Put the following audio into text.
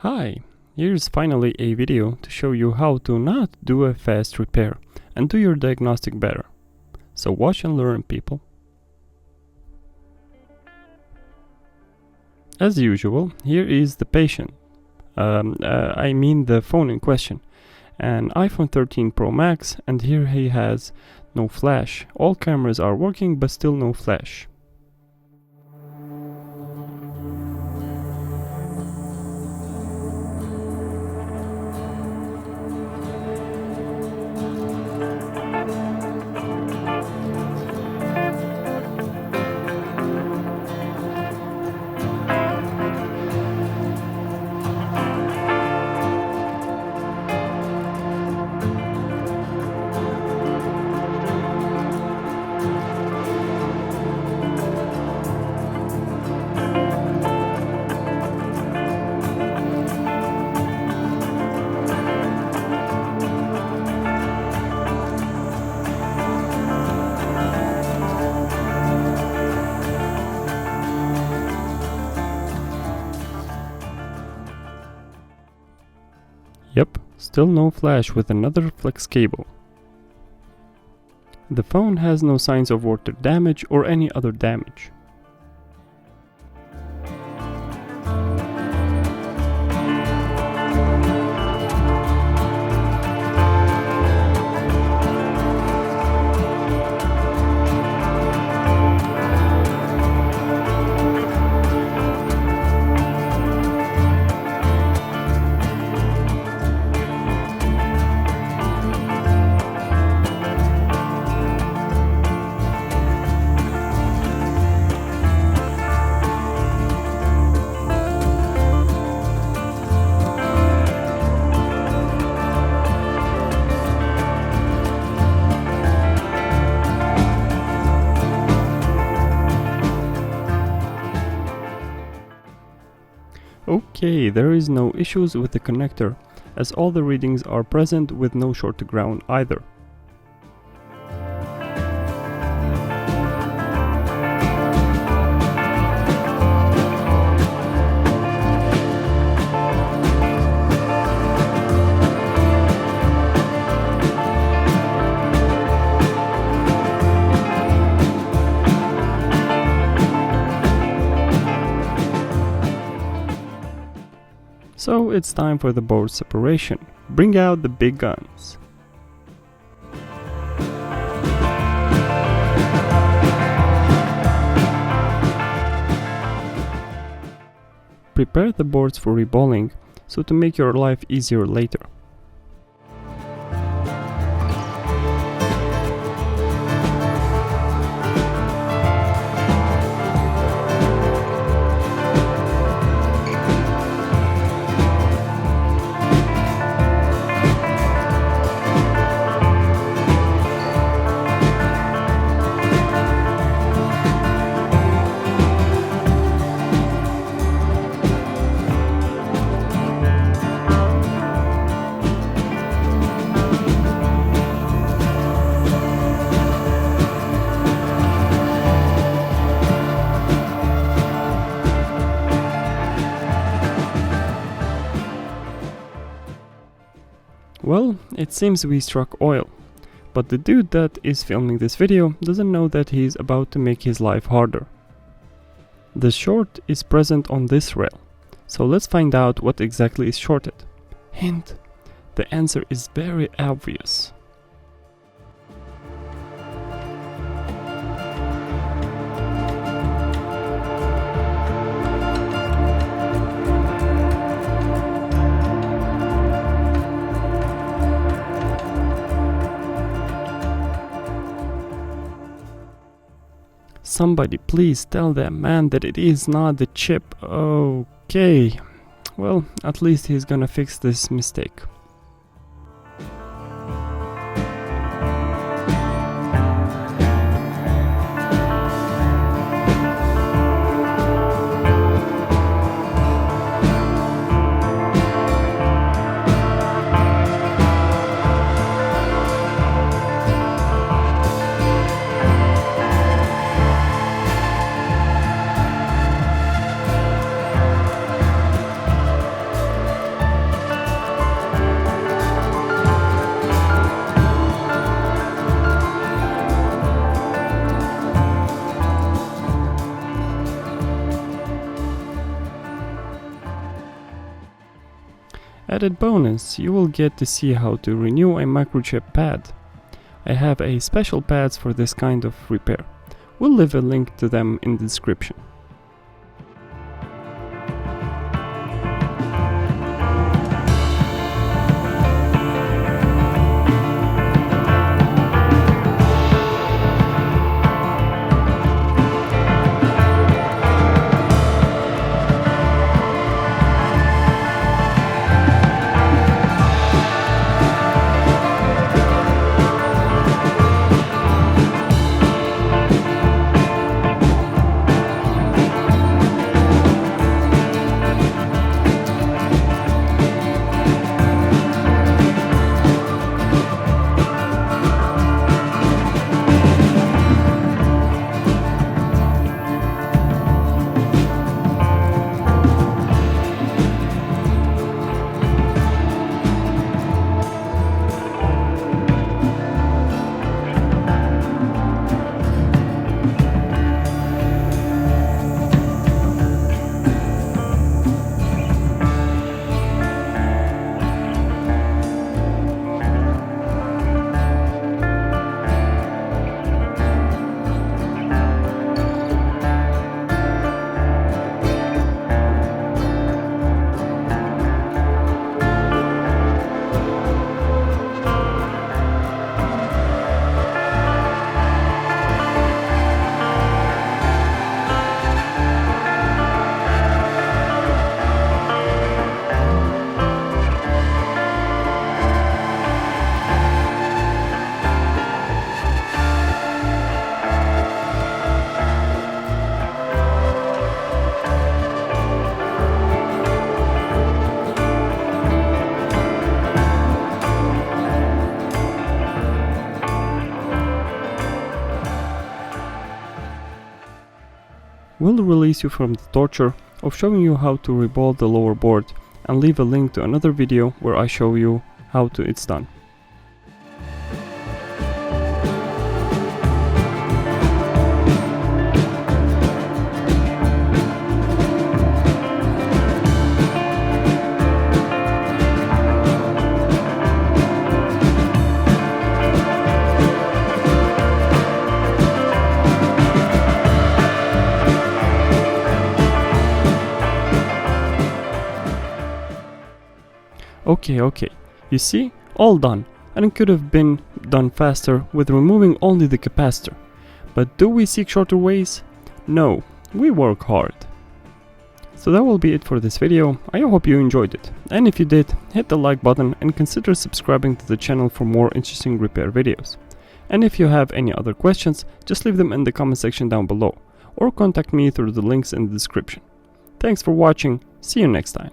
Hi, here's finally a video to show you how to not do a fast repair and do your diagnostic better. So watch and learn, people. As usual, here is the patient. The phone in question. An iPhone 13 Pro Max, and here he has no flash. All cameras are working but still no flash. Yep, still no flash with another flex cable. The phone has no signs of water damage or any other damage. Okay, there is no issues with the connector, as all the readings are present with no short to ground either. So it's time for the board separation. Bring out the big guns. Prepare the boards for reballing, so to make your life easier later. Well, it seems we struck oil, but the dude that is filming this video doesn't know that he's about to make his life harder. The short is present on this rail, so let's find out what exactly is shorted. Hint, the answer is very obvious. Somebody please tell that man that it is not the chip. Okay, well, at least he's gonna fix this mistake. Added bonus, you will get to see how to renew a microchip pad. I have a special pads for this kind of repair. We'll leave a link to them in the description. We'll release you from the torture of showing you how to rebuild the lower board and leave a link to another video where I show you how it's done. Okay, you see, all done, and it could have been done faster with removing only the capacitor. But do we seek shorter ways? No, we work hard. So that will be it for this video. I hope you enjoyed it, and if you did, hit the like button and consider subscribing to the channel for more interesting repair videos. And if you have any other questions, just leave them in the comment section down below, or contact me through the links in the description. Thanks for watching, see you next time.